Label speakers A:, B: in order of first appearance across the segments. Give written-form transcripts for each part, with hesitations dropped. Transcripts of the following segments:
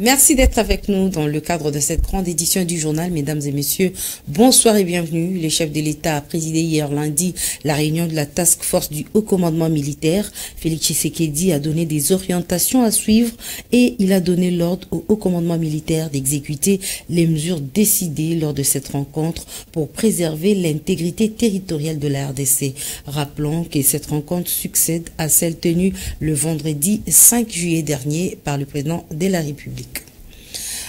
A: Merci d'être avec nous dans le cadre de cette grande édition du journal. Mesdames et messieurs, bonsoir et bienvenue. Le chef de l'État a présidé hier lundi la réunion de la task force du haut commandement militaire. Félix Tshisekedi a donné des orientations à suivre et il a donné l'ordre au haut commandement militaire d'exécuter les mesures décidées lors de cette rencontre pour préserver l'intégrité territoriale de la RDC. Rappelons que cette rencontre succède à celle tenue le vendredi 5 juillet dernier par le président de la République.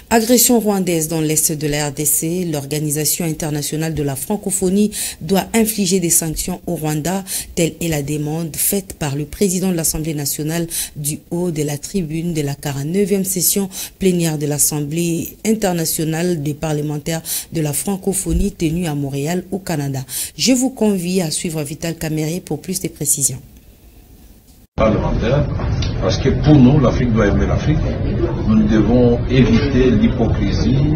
A: Agression rwandaise dans l'est de la RDC, l'Organisation internationale de la francophonie doit infliger des sanctions au Rwanda. Telle est la demande faite par le président de l'Assemblée nationale du haut de la tribune de la 49e session plénière de l'Assemblée internationale des parlementaires de la francophonie tenue à Montréal au Canada. Je vous convie à suivre Vital Kamere pour plus de précisions.
B: Parlementaire, parce que pour nous, l'Afrique doit aimer l'Afrique. Nous devons éviter l'hypocrisie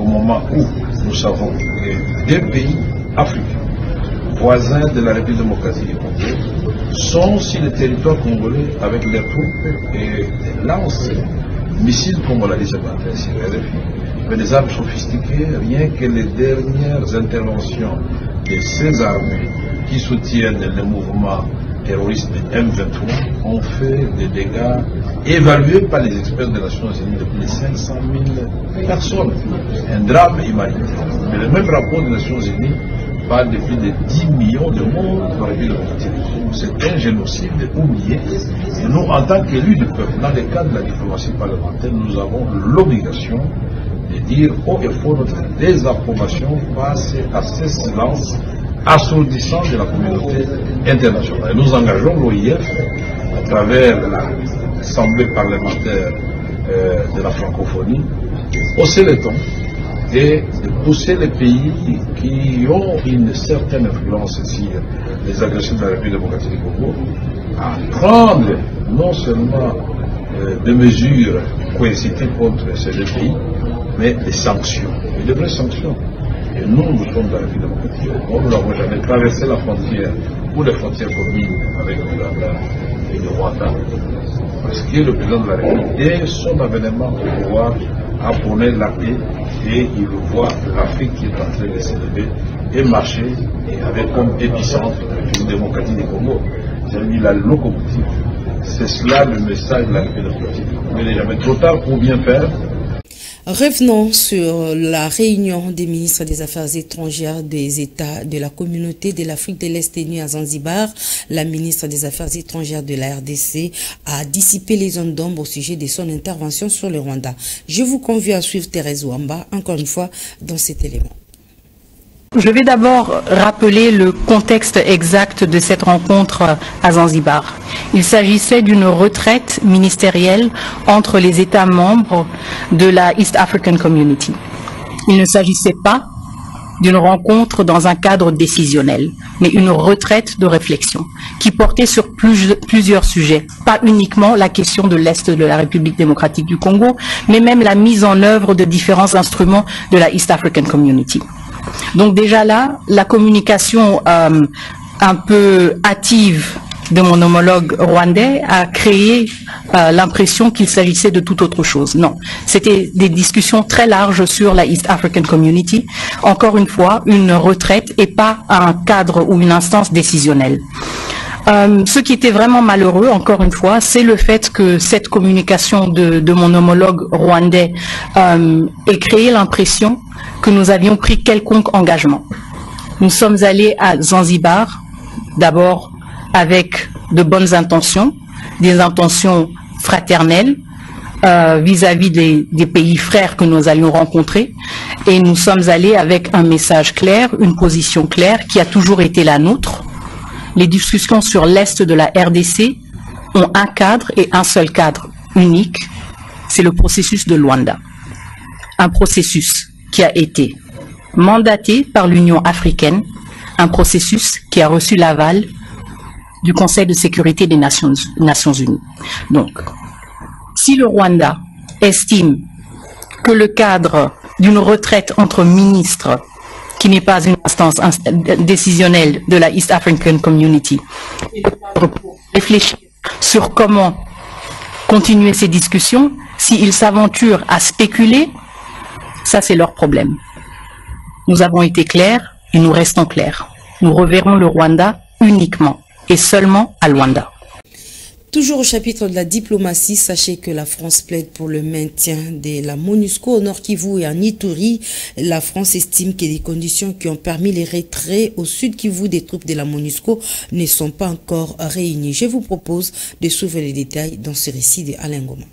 B: au moment où nous savons que des pays africains, voisins de la République démocratique du Congo, sont sur le territoire congolais avec leurs troupes et des lances, missiles, comme on l'a dit ce matin, sur RFI, mais des armes sophistiquées, rien que les dernières interventions de ces armées qui soutiennent le mouvement terroristes de M23 ont fait des dégâts évalués par les experts des Nations Unies de plus de 500 000 personnes. Un drame humanitaire. Mais le même rapport des Nations Unies parle de plus de 10 millions de morts dans la ville de Congo. C'est un génocide oublié. Et nous, en tant qu'élus du peuple, dans le cadre de la diplomatie parlementaire, nous avons l'obligation de dire haut et fort notre désapprobation face à ce silence assourdissant de la communauté internationale. Nous engageons l'OIF à travers l'Assemblée parlementaire de la francophonie, hausser les tons et de pousser les pays qui ont une certaine influence sur les agressions de la République démocratique du Congo à prendre non seulement des mesures coercitives contre ces deux pays, mais des sanctions, et de vraies sanctions. Et nous sommes dans la République démocratique. Nous n'avons jamais traversé la frontière ou les frontières communes avec l'Ouganda et le Rwanda. Parce que le président de la République, dès son avènement au pouvoir, a prôné la paix et il voit l'Afrique qui est en train de s'élever et marcher et avec comme épicentre la République démocratique du Congo. C'est-à-dire la locomotive. C'est cela le message de la République démocratique du Congo. Il n'est jamais trop tard pour bien faire.
A: Revenons sur la réunion des ministres des Affaires étrangères des États de la communauté de l'Afrique de l'Est tenue à Zanzibar. La ministre des Affaires étrangères de la RDC a dissipé les zones d'ombre au sujet de son intervention sur le Rwanda. Je vous convie à suivre Thérèse Wamba, encore une fois, dans cet élément.
C: Je vais d'abord rappeler le contexte exact de cette rencontre à Zanzibar. Il s'agissait d'une retraite ministérielle entre les États membres de la East African Community. Il ne s'agissait pas d'une rencontre dans un cadre décisionnel, mais une retraite de réflexion qui portait sur plusieurs sujets, pas uniquement la question de l'Est de la République démocratique du Congo, mais même la mise en œuvre de différents instruments de la East African Community. Donc déjà là, la communication un peu hâtive de mon homologue rwandais a créé l'impression qu'il s'agissait de toute autre chose. Non, c'était des discussions très larges sur la East African Community. Encore une fois, une retraite et pas un cadre ou une instance décisionnelle. Ce qui était vraiment malheureux, encore une fois, c'est le fait que cette communication de mon homologue rwandais ait créé l'impression que nous avions pris quelconque engagement. Nous sommes allés à Zanzibar, d'abord avec de bonnes intentions, des intentions fraternelles vis-à-vis des pays frères que nous allions rencontrer, et nous sommes allés avec un message clair, une position claire qui a toujours été la nôtre. Les discussions sur l'Est de la RDC ont un cadre et un seul cadre unique, c'est le processus de Luanda. Un processus qui a été mandaté par l'Union africaine, un processus qui a reçu l'aval du Conseil de sécurité des Nations Unies. Donc, si le Rwanda estime que le cadre d'une retraite entre ministres qui n'est pas une instance décisionnelle de la East African Community, pour réfléchir sur comment continuer ces discussions. S'ils s'aventurent à spéculer, ça c'est leur problème. Nous avons été clairs et nous restons clairs. Nous reverrons le Rwanda uniquement et seulement à Luanda.
A: Toujours au chapitre de la diplomatie, sachez que la France plaide pour le maintien de la MONUSCO au Nord Kivu et en Ituri. La France estime que les conditions qui ont permis les retraits au Sud Kivu des troupes de la MONUSCO ne sont pas encore réunies. Je vous propose de suivre les détails dans ce récit de Alain Goma.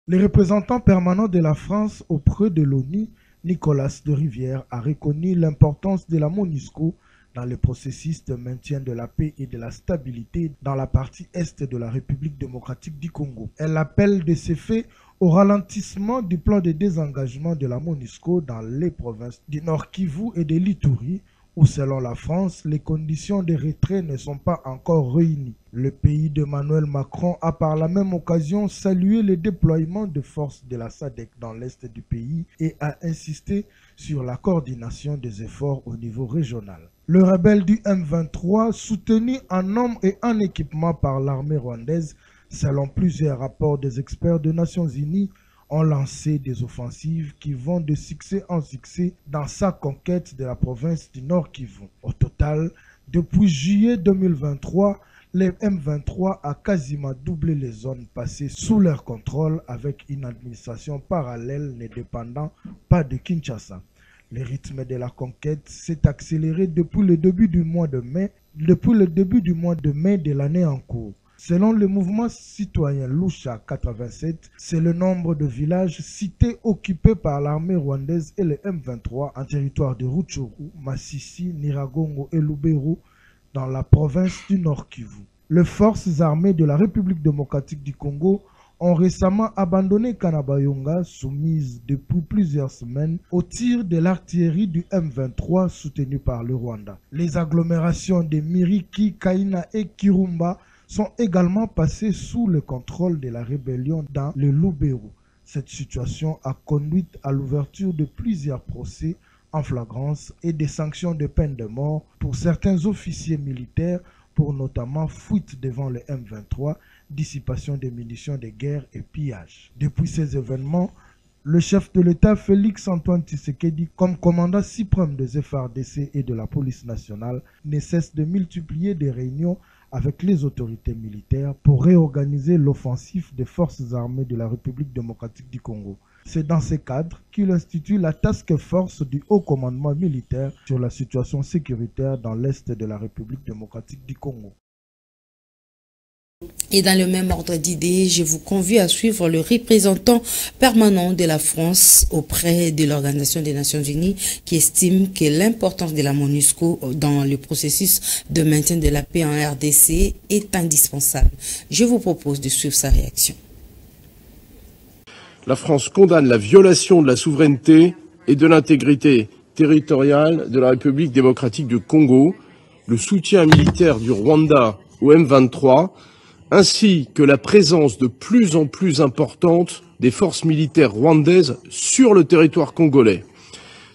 D: Les représentants permanents de la France auprès de l'ONU, Nicolas de Rivière, a reconnu l'importance de la MONUSCO dans le processus de maintien de la paix et de la stabilité dans la partie est de la République démocratique du Congo. Elle appelle de ces faits au ralentissement du plan de désengagement de la MONUSCO dans les provinces du Nord Kivu et de l'Ituri, où selon la France, les conditions de retrait ne sont pas encore réunies. Le pays d'Emmanuel Macron a par la même occasion salué le déploiement de forces de la SADC dans l'est du pays et a insisté sur la coordination des efforts au niveau régional. Le rebelle du M23, soutenu en hommes et en équipement par l'armée rwandaise, selon plusieurs rapports des experts des Nations Unies, ont lancé des offensives qui vont de succès en succès dans sa conquête de la province du Nord Kivu. Au total, depuis juillet 2023, le M23 a quasiment doublé les zones passées sous leur contrôle avec une administration parallèle ne dépendant pas de Kinshasa. Le rythme de la conquête s'est accéléré depuis le début du mois de mai de l'année en cours. Selon le mouvement citoyen Lucha 87, c'est le nombre de villages cités occupés par l'armée rwandaise et le M23 en territoire de Rutshuru, Masisi, Nyiragongo et Lubero dans la province du Nord Kivu. Les forces armées de la République démocratique du Congo ont récemment abandonné Kanyabayonga, soumise depuis plusieurs semaines au tir de l'artillerie du M23 soutenu par le Rwanda. Les agglomérations de Miriki, Kaina et Kirumba sont également passés sous le contrôle de la rébellion dans le Lubero. Cette situation a conduit à l'ouverture de plusieurs procès en flagrance et des sanctions de peine de mort pour certains officiers militaires pour notamment fuite devant le M23, dissipation des munitions de guerre et pillage. Depuis ces événements, le chef de l'État Félix Antoine Tshisekedi, comme commandant suprême des FARDC et de la police nationale, ne cesse de multiplier des réunions avec les autorités militaires pour réorganiser l'offensive des forces armées de la République démocratique du Congo. C'est dans ce cadre qu'il institue la Task Force du Haut Commandement militaire sur la situation sécuritaire dans l'Est de la République démocratique du Congo.
A: Et dans le même ordre d'idées, je vous convie à suivre le représentant permanent de la France auprès de l'Organisation des Nations Unies qui estime que l'importance de la MONUSCO dans le processus de maintien de la paix en RDC est indispensable. Je vous propose de suivre sa réaction.
E: La France condamne la violation de la souveraineté et de l'intégrité territoriale de la République démocratique du Congo, le soutien militaire du Rwanda au M23, ainsi que la présence de plus en plus importante des forces militaires rwandaises sur le territoire congolais.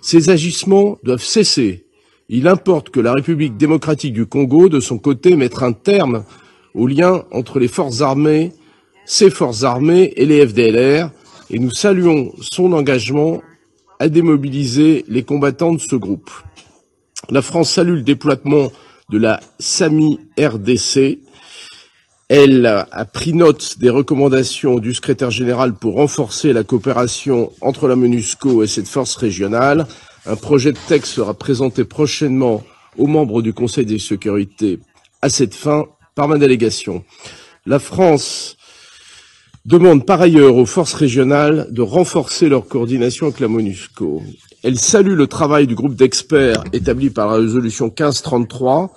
E: Ces agissements doivent cesser. Il importe que la République démocratique du Congo, de son côté, mette un terme aux liens entre les forces armées, ses forces armées et les FDLR, et nous saluons son engagement à démobiliser les combattants de ce groupe. La France salue le déploiement de la SAMI-RDC. Elle a pris note des recommandations du secrétaire général pour renforcer la coopération entre la MONUSCO et cette force régionale. Un projet de texte sera présenté prochainement aux membres du Conseil de sécurité à cette fin par ma délégation. La France demande par ailleurs aux forces régionales de renforcer leur coordination avec la MONUSCO. Elle salue le travail du groupe d'experts établi par la résolution 1533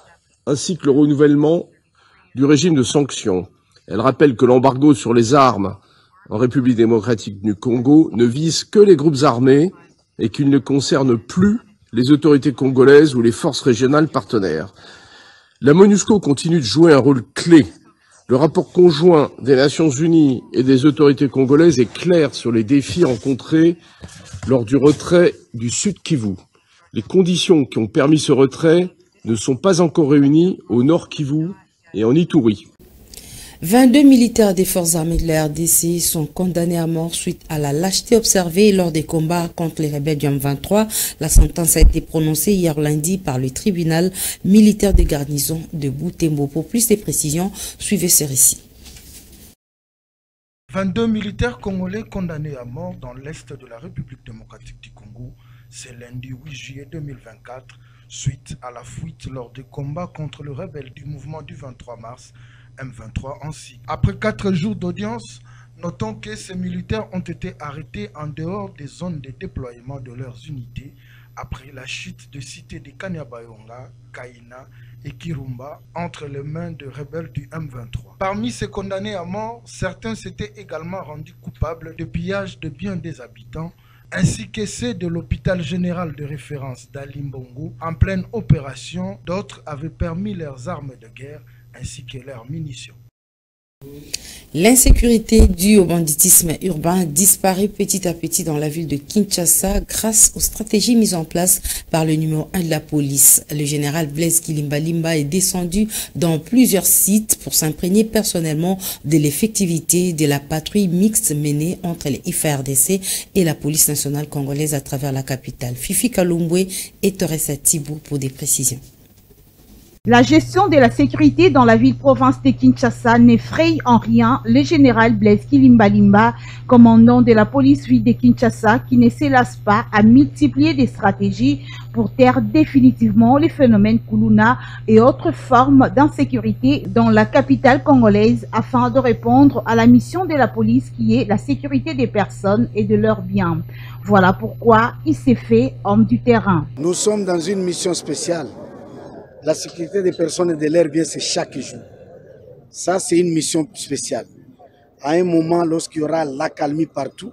E: ainsi que le renouvellement du régime de sanctions. Elle rappelle que l'embargo sur les armes en République démocratique du Congo ne vise que les groupes armés et qu'il ne concerne plus les autorités congolaises ou les forces régionales partenaires. La MONUSCO continue de jouer un rôle clé. Le rapport conjoint des Nations Unies et des autorités congolaises est clair sur les défis rencontrés lors du retrait du Sud Kivu. Les conditions qui ont permis ce retrait ne sont pas encore réunies au Nord Kivu et en Ituri.
A: 22 militaires des forces armées de la RDC sont condamnés à mort suite à la lâcheté observée lors des combats contre les rebelles du M23. La sentence a été prononcée hier lundi par le tribunal militaire de garnison de Butembo. Pour plus de précisions, suivez ce récit.
D: 22 militaires congolais condamnés à mort dans l'est de la République démocratique du Congo. C'est lundi 8 juillet 2024, suite à la fuite lors des combats contre le rebelle du mouvement du 23 mars, M23 en Syrie. Après 4 jours d'audience, notons que ces militaires ont été arrêtés en dehors des zones de déploiement de leurs unités après la chute de cités de Kanyabayonga, Kaina et Kirumba entre les mains de rebelles du M23. Parmi ces condamnés à mort, certains s'étaient également rendus coupables de pillage de biens des habitants, ainsi que ceux de l'hôpital général de référence d'Alimbongo en pleine opération. D'autres avaient permis leurs armes de guerre ainsi que leurs munitions.
A: L'insécurité due au banditisme urbain disparaît petit à petit dans la ville de Kinshasa grâce aux stratégies mises en place par le numéro 1 de la police. Le général Blaise Kilimbalimba est descendu dans plusieurs sites pour s'imprégner personnellement de l'effectivité de la patrouille mixte menée entre les FARDC et la police nationale congolaise à travers la capitale. Fifi Kalumbwe et Teresa Thibou pour des précisions.
F: La gestion de la sécurité dans la ville-province de Kinshasa n'effraie en rien le général Blaise Kilimbalimba, commandant de la police ville de Kinshasa, qui ne se lasse pas à multiplier des stratégies pour taire définitivement les phénomènes Kuluna et autres formes d'insécurité dans la capitale congolaise afin de répondre à la mission de la police qui est la sécurité des personnes et de leurs biens. Voilà pourquoi il s'est fait homme du terrain.
G: Nous sommes dans une mission spéciale. La sécurité des personnes et de leurs biens, c'est chaque jour. Ça, c'est une mission spéciale. À un moment, lorsqu'il y aura l'accalmie partout,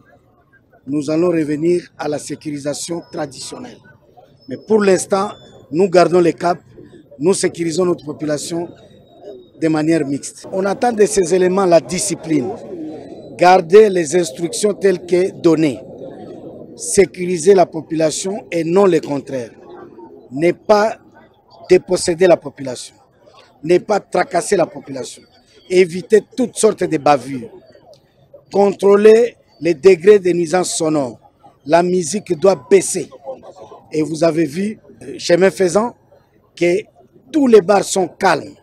G: nous allons revenir à la sécurisation traditionnelle. Mais pour l'instant, nous gardons le cap, nous sécurisons notre population de manière mixte. On attend de ces éléments la discipline, garder les instructions telles que données, sécuriser la population et non le contraire. Ne pas déposséder la population, ne pas tracasser la population, éviter toutes sortes de bavures, contrôler les degrés de nuisance sonore. La musique doit baisser. Et vous avez vu, chemin faisant, que tous les bars sont calmes.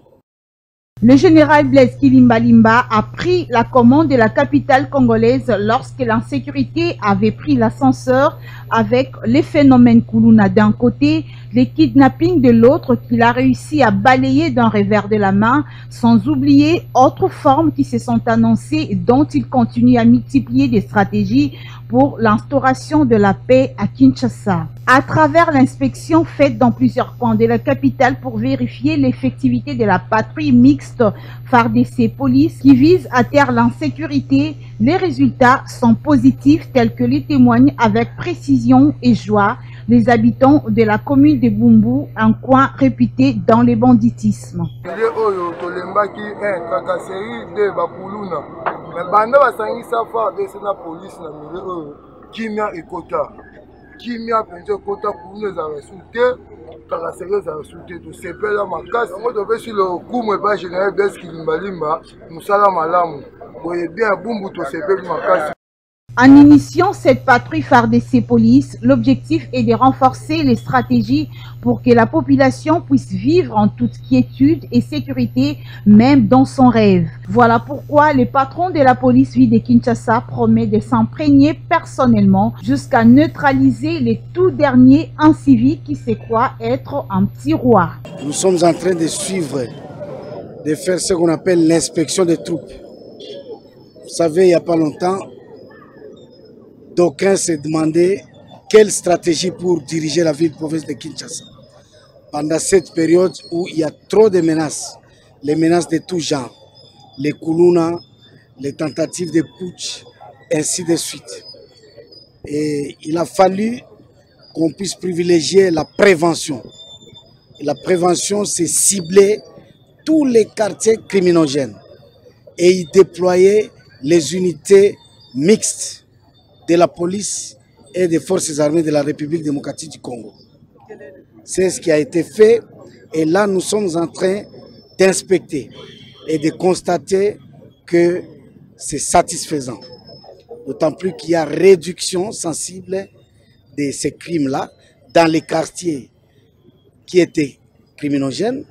F: Le général Blaise Kilimbalimba a pris la commande de la capitale congolaise lorsque l'insécurité avait pris l'ascenseur avec les phénomènes Kuluna d'un côté, les kidnappings de l'autre qu'il a réussi à balayer d'un revers de la main, sans oublier autres formes qui se sont annoncées et dont il continue à multiplier des stratégies pour l'instauration de la paix à Kinshasa. À travers l'inspection faite dans plusieurs points de la capitale pour vérifier l'effectivité de la patrouille mixte FARDC Police qui vise à taire l'insécurité, les résultats sont positifs tels que les témoignent avec précision et joie les habitants de la commune de Bumbu, un coin réputé dans le banditisme.
H: Kimia penzo kota kune za resulté kala sérieux za resulté to sepela makasi ngo to besi le kumu ba général Blaise Kilimbalimba musala malamu boye bien Bumbu to sepela makasi.
F: En initiant cette patrouille FARDC Police, l'objectif est de renforcer les stratégies pour que la population puisse vivre en toute quiétude et sécurité, même dans son rêve. Voilà pourquoi le patron de la police ville de Kinshasa promet de s'imprégner personnellement jusqu'à neutraliser les tout derniers inciviques qui se croient être un petit roi.
G: Nous sommes en train de suivre, de faire ce qu'on appelle l'inspection des troupes. Vous savez, il n'y a pas longtemps, d'aucuns se demandaient quelle stratégie pour diriger la ville-province de Kinshasa. Pendant cette période où il y a trop de menaces, les menaces de tout genre, les Kuluna, les tentatives de putsch, ainsi de suite. Et il a fallu qu'on puisse privilégier la prévention. Et la prévention, c'est cibler tous les quartiers criminogènes et y déployer les unités mixtes de la police et des forces armées de la République démocratique du Congo. C'est ce qui a été fait et là nous sommes en train d'inspecter et de constater que c'est satisfaisant. D'autant plus qu'il y a réduction sensible de ces crimes-là dans les quartiers qui étaient criminogènes.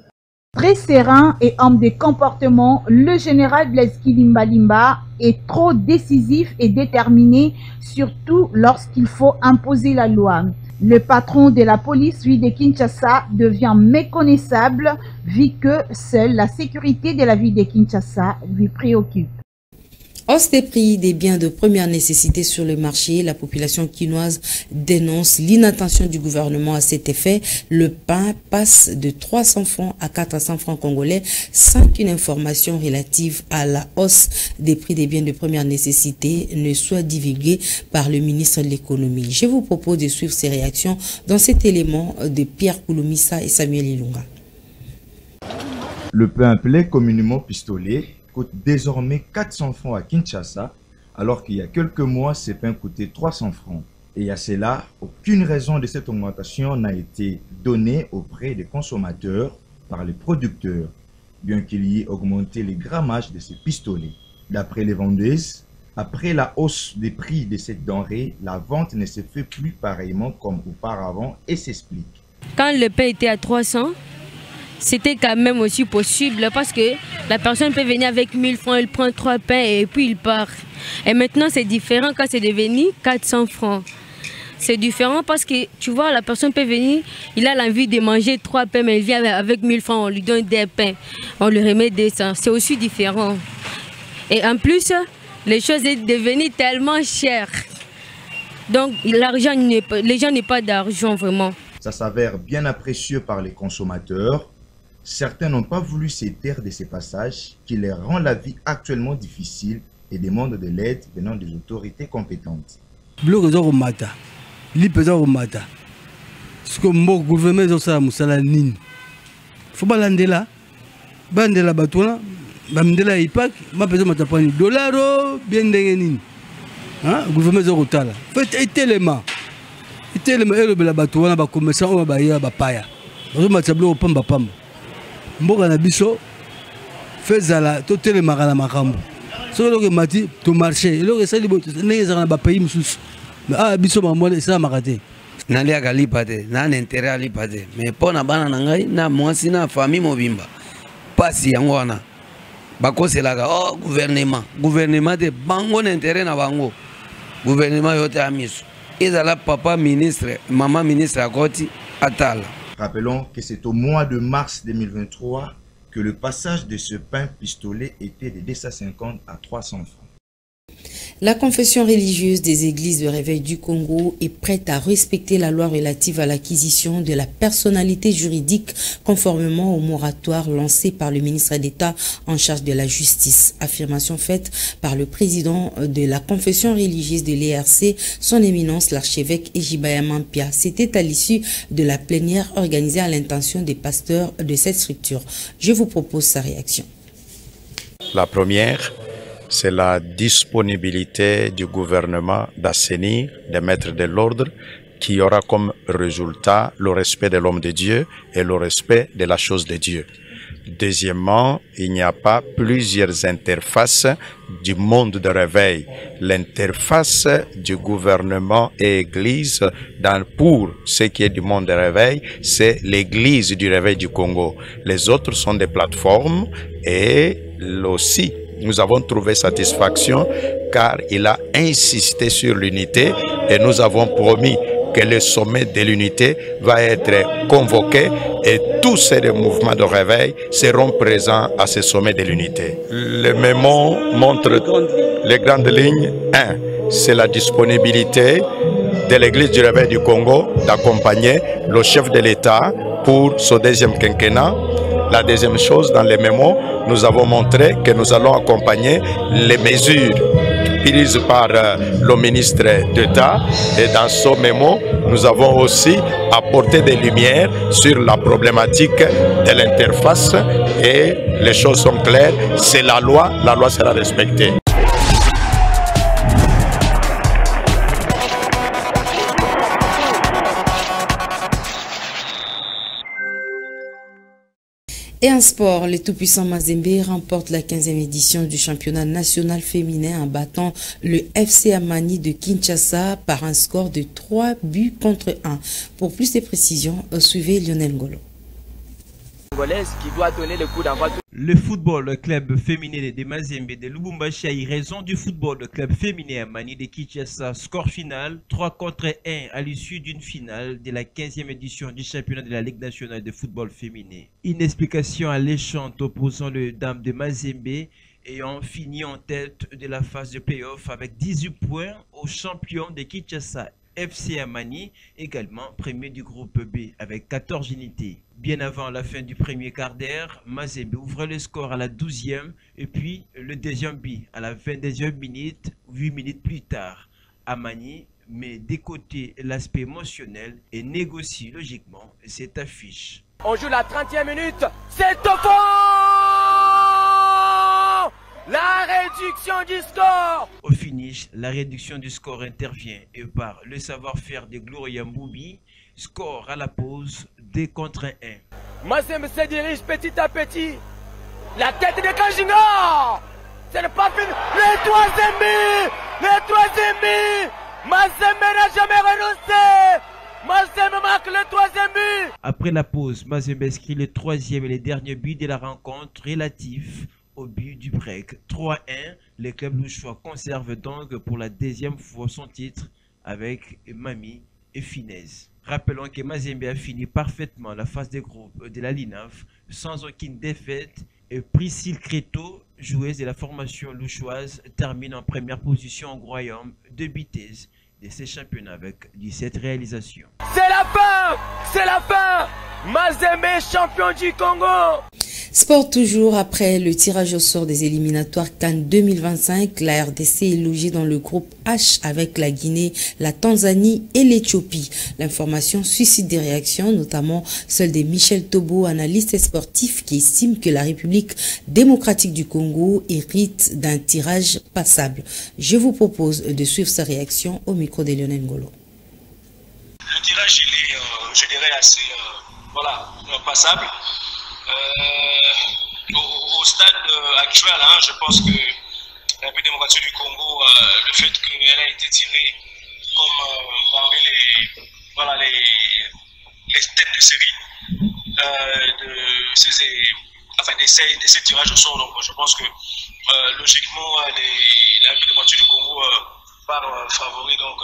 F: Très serein et homme de comportement, le général Blaise Kilimbalimba est trop décisif et déterminé, surtout lorsqu'il faut imposer la loi. Le patron de la police, lui de Kinshasa, devient méconnaissable vu que seule la sécurité de la ville de Kinshasa lui préoccupe.
A: Hausse des prix des biens de première nécessité sur le marché, la population quinoise dénonce l'inattention du gouvernement à cet effet. Le pain passe de 300 francs à 400 francs congolais sans qu'une information relative à la hausse des prix des biens de première nécessité ne soit divulguée par le ministre de l'économie. Je vous propose de suivre ces réactions dans cet élément de Pierre Kouloumissa et Samuel Ilunga.
I: Le pain appelé communément pistolet coûte désormais 400 francs à Kinshasa, alors qu'il y a quelques mois, ces pains coûtaient 300 francs. Et à cela, aucune raison de cette augmentation n'a été donnée auprès des consommateurs par les producteurs, bien qu'il y ait augmenté les grammages de ces pistolets. D'après les vendeuses, après la hausse des prix de cette denrée, la vente ne se fait plus pareillement comme auparavant et s'explique.
J: Quand le pain était à 300, c'était quand même aussi possible parce que la personne peut venir avec 1000 francs, il prend 3 pains et puis il part. Et maintenant c'est différent quand c'est devenu 400 francs. C'est différent parce que tu vois, la personne peut venir, il a l'envie de manger 3 pains, mais il vient avec 1000 francs, on lui donne des pains, on lui remet des cents. C'est aussi différent. Et en plus, les choses sont devenues tellement chères. Donc l'argent, les gens n'ont pas d'argent vraiment.
I: Ça s'avère bien apprécié par les consommateurs. Certains n'ont pas voulu se taire de ces passages qui leur rendent la vie actuellement difficile et demandent de l'aide venant des autorités compétentes.
K: Bloc au mata, l'ipesa au mata. Ce que mon gouvernement a musala nin. Faut pas l'andela, bandela batona, bandela ipak, ma pesa matapani dollaro bien dengenin. Hein, gouvernement a tala. Fait tellement elo bela batona ba commerçant o ba ya ba paya. Bazo matablo pamba pamba. Mboka na biso fezala to telemaka na makambo so loke mati to marché loke sali bo neza na ba pays mususu mais biso mamona ça makate
L: nali akalipa te na intérêt alipa te mais pona bana na ngai na mwasi na famille mobimba pasi yango wana bakoselaka gouvernement te bango na intérêt na bango gouvernement yote amiso ezala papa ministre maman ministre akoti atala.
I: Rappelons que c'est au mois de mars 2023 que le passage de ce pain pistolet était de 250 à 300 francs.
A: La confession religieuse des églises de réveil du Congo est prête à respecter la loi relative à l'acquisition de la personnalité juridique conformément au moratoire lancé par le ministre d'État en charge de la justice. Affirmation faite par le président de la confession religieuse de l'ERC, son éminence l'archevêque Ejibaya Mampia. C'était à l'issue de la plénière organisée à l'intention des pasteurs de cette structure. Je vous propose sa réaction.
M: La première, c'est la disponibilité du gouvernement d'assainir, de mettre de l'ordre, qui aura comme résultat le respect de l'homme de Dieu et le respect de la chose de Dieu. Deuxièmement, il n'y a pas plusieurs interfaces du monde de réveil. L'interface du gouvernement et Église pour ce qui est du monde de réveil, c'est l'Église du réveil du Congo. Les autres sont des plateformes et aussi nous avons trouvé satisfaction car il a insisté sur l'unité et nous avons promis que le sommet de l'unité va être convoqué et tous ces mouvements de réveil seront présents à ce sommet de l'unité. Le mémo montre les grandes lignes. 1. C'est la disponibilité de l'Église du réveil du Congo d'accompagner le chef de l'État pour ce deuxième quinquennat. La deuxième chose, dans les mémos, nous avons montré que nous allons accompagner les mesures prises par le ministre d'État. Et dans ce mémo, nous avons aussi apporté des lumières sur la problématique de l'interface. Et les choses sont claires, c'est la loi sera respectée.
A: Et en sport, les tout-puissants Mazembe remportent la 15e édition du championnat national féminin en battant le FC Amani de Kinshasa par un score de 3-1. Pour plus de précisions, suivez Lionel Ngolo.
N: Qui doit donner le coup d'envoi. Le football club féminin de Mazembe de Lubumbashi a eu raison du football club féminin Amani de Kinshasa. Score final 3-1 à l'issue d'une finale de la 15e édition du championnat de la Ligue nationale de football féminin. Une explication alléchante opposant les dames de Mazembe ayant fini en tête de la phase de play-off avec 18 points aux champions de Kinshasa. FC Amani, également premier du groupe B avec 14 unités. Bien avant la fin du premier quart d'heure, Mazembe ouvre le score à la 12e et puis le deuxième but à la 22e minute, 8 minutes plus tard. Amani met de côté l'aspect émotionnel et négocie logiquement cette affiche. On joue la 30e minute, c'est au fond! La réduction du score! Au finish, la réduction du score intervient et par le savoir-faire de Gloria Mboubi, score à la pause 2-1. Mazembe se dirige petit à petit. La tête de Kajinga! Ce n'est pas fini. Le troisième but! Le troisième but! Mazembe n'a jamais renoncé! Mazembe marque le troisième but! Après la pause, Mazembe inscrit le troisième et le dernier but de la rencontre relatif au but du break. 3-1, le club louchois conserve donc pour la deuxième fois son titre avec Mami et Finesse. Rappelons que Mazembe a fini parfaitement la phase de groupe de la LINAF sans aucune défaite et Priscille Créteau, joueuse de la formation louchoise, termine en première position au royaume de vitesse de ces championnats avec 17 réalisations. C'est la fin! C'est la fin! Mazembe champion du Congo!
A: Sport toujours, après le tirage au sort des éliminatoires Cannes 2025, la RDC est logée dans le groupe H avec la Guinée, la Tanzanie et l'Éthiopie. L'information suscite des réactions, notamment celle de Michel Tobo, analyste sportif, qui estime que la République démocratique du Congo hérite d'un tirage passable. Je vous propose de suivre sa réaction au micro de Lionel Ngolo.
O: Le tirage, il est, je dirais, assez passable. Au stade actuel, je pense que la République démocratique du Congo, le fait qu'elle a été tirée comme parmi les têtes de série de ces tirages au sort, donc je pense que logiquement la République démocratique du Congo part favori donc,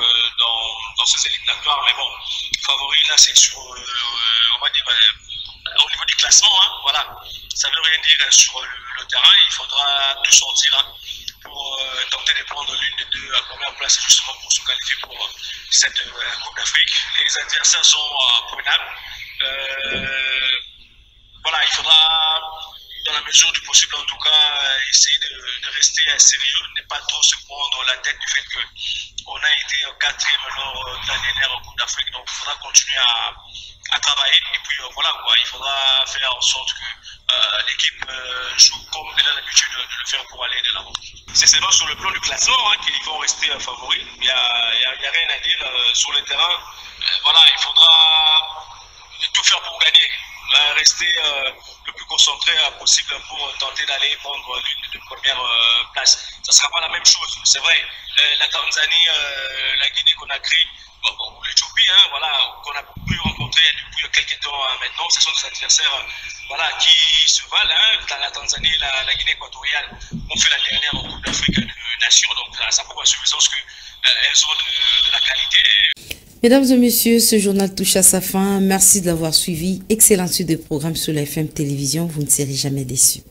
O: dans ces éliminatoires, mais bon, favori là c'est sur, on va dire, au niveau du classement, voilà. Ça ne veut rien dire sur le terrain. Il faudra tout sortir pour tenter de prendre l'une des deux premières places justement pour se qualifier pour cette Coupe d'Afrique. Les adversaires sont prenables. Voilà, il faudra, dans la mesure du possible en tout cas, essayer de rester sérieux, ne pas trop se prendre la tête du fait qu'on a été 4e lors de la dernière Coupe d'Afrique. Donc il faudra continuer à travailler et puis voilà quoi, il faudra faire en sorte que l'équipe joue comme elle a l'habitude de le faire pour aller de l'avant. C'est seulement sur le plan du classement qu'ils vont rester favoris, il n'y a rien à dire sur le terrain. Voilà, il faudra tout faire pour gagner, rester le plus concentré possible pour tenter d'aller prendre l'une des deux premières places. Ça ne sera pas la même chose, c'est vrai. La Tanzanie, la Guinée-Conakry, l'Éthiopie, voilà, qu'on a pu rencontrer depuis quelques temps maintenant, ce sont des adversaires qui se valent. La Tanzanie et la Guinée équatoriale ont fait la dernière Coupe d'Afrique de Nations, donc ça prouve à suffisance qu'elles ont de la qualité.
A: Mesdames et messieurs, ce journal touche à sa fin. Merci de l'avoir suivi. Excellente suite de programmes sur la FM Télévision. Vous ne serez jamais déçus.